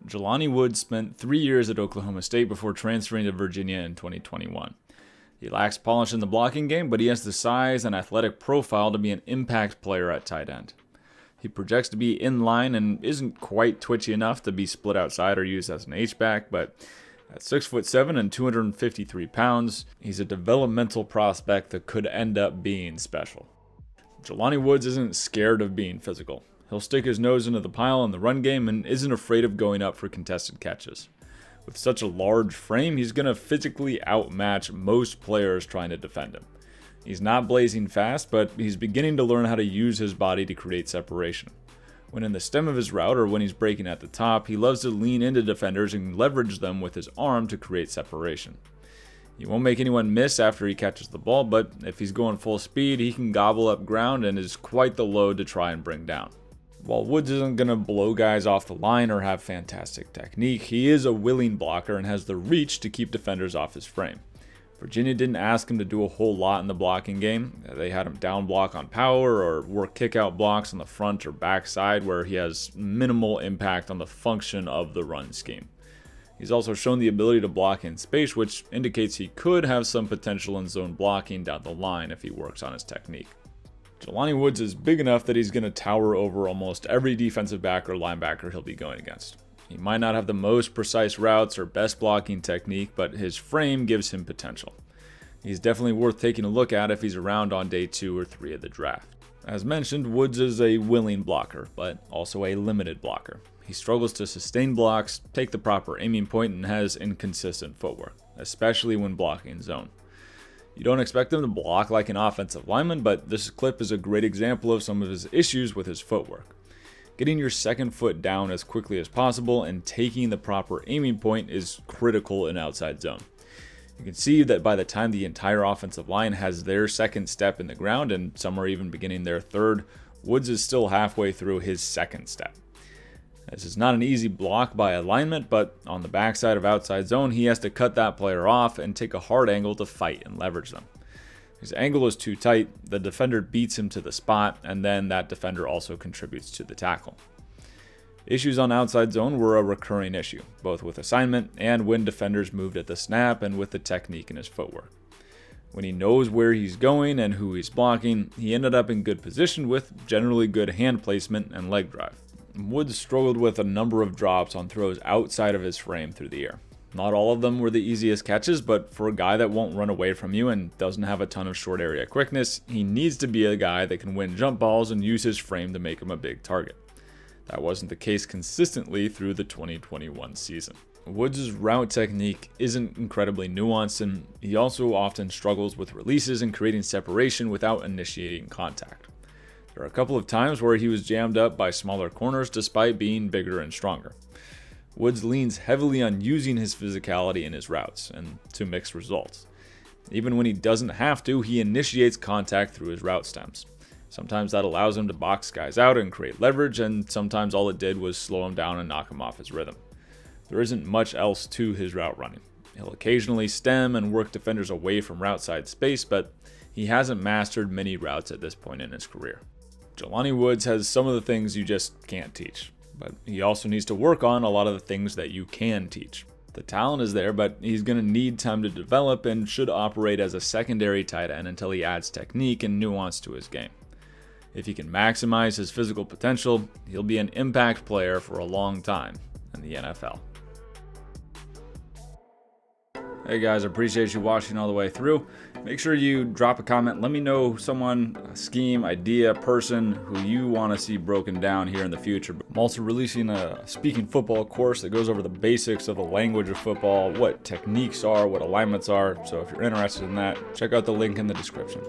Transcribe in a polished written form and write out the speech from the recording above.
Jelani Woods spent 3 years at Oklahoma State before transferring to Virginia in 2021. He lacks polish in the blocking game, but he has the size and athletic profile to be an impact player at tight end. He projects to be in line and isn't quite twitchy enough to be split outside or used as an H-back, but at 6'7" and 253 pounds, he's a developmental prospect that could end up being special. Jelani Woods isn't scared of being physical. He'll stick his nose into the pile in the run game and isn't afraid of going up for contested catches. With such a large frame, he's going to physically outmatch most players trying to defend him. He's not blazing fast, but he's beginning to learn how to use his body to create separation. When in the stem of his route or when he's breaking at the top, he loves to lean into defenders and leverage them with his arm to create separation. He won't make anyone miss after he catches the ball, but if he's going full speed, he can gobble up ground and is quite the load to try and bring down. While Woods isn't going to blow guys off the line or have fantastic technique, he is a willing blocker and has the reach to keep defenders off his frame. Virginia didn't ask him to do a whole lot in the blocking game. They had him down block on power or work kick-out blocks on the front or back side where he has minimal impact on the function of the run scheme. He's also shown the ability to block in space, which indicates he could have some potential in zone blocking down the line if he works on his technique. Jelani Woods is big enough that he's going to tower over almost every defensive back or linebacker he'll be going against. He might not have the most precise routes or best blocking technique, but his frame gives him potential. He's definitely worth taking a look at if he's around on day 2 or 3 of the draft. As mentioned, Woods is a willing blocker, but also a limited blocker. He struggles to sustain blocks, take the proper aiming point, and has inconsistent footwork, especially when blocking zone. You don't expect him to block like an offensive lineman, but this clip is a great example of some of his issues with his footwork. Getting your second foot down as quickly as possible and taking the proper aiming point is critical in outside zone. You can see that by the time the entire offensive line has their second step in the ground, and some are even beginning their third, Woods is still halfway through his second step. This is not an easy block by alignment, but on the backside of outside zone, he has to cut that player off and take a hard angle to fight and leverage them. His angle is too tight, the defender beats him to the spot, and then that defender also contributes to the tackle. Issues on outside zone were a recurring issue, both with assignment and when defenders moved at the snap and with the technique in his footwork. When he knows where he's going and who he's blocking, he ended up in good position with generally good hand placement and leg drive. Woods struggled with a number of drops on throws outside of his frame through the air. Not all of them were the easiest catches, but for a guy that won't run away from you and doesn't have a ton of short area quickness, he needs to be a guy that can win jump balls and use his frame to make him a big target. That wasn't the case consistently through the 2021 season. Woods' route technique isn't incredibly nuanced, and he also often struggles with releases and creating separation without initiating contact. There are a couple of times where he was jammed up by smaller corners despite being bigger and stronger. Woods leans heavily on using his physicality in his routes, and to mixed results. Even when he doesn't have to, he initiates contact through his route stems. Sometimes that allows him to box guys out and create leverage, and sometimes all it did was slow him down and knock him off his rhythm. There isn't much else to his route running. He'll occasionally stem and work defenders away from route side space, but he hasn't mastered many routes at this point in his career. Jelani Woods has some of the things you just can't teach, but he also needs to work on a lot of the things that you can teach. The talent is there, but he's going to need time to develop and should operate as a secondary tight end until he adds technique and nuance to his game. If he can maximize his physical potential, he'll be an impact player for a long time in the NFL. Hey guys, I appreciate you watching all the way through. Make sure you drop a comment. Let me know someone, a scheme, idea, person who you want to see broken down here in the future. I'm also releasing a speaking football course that goes over the basics of the language of football, what techniques are, what alignments are. So if you're interested in that, check out the link in the description.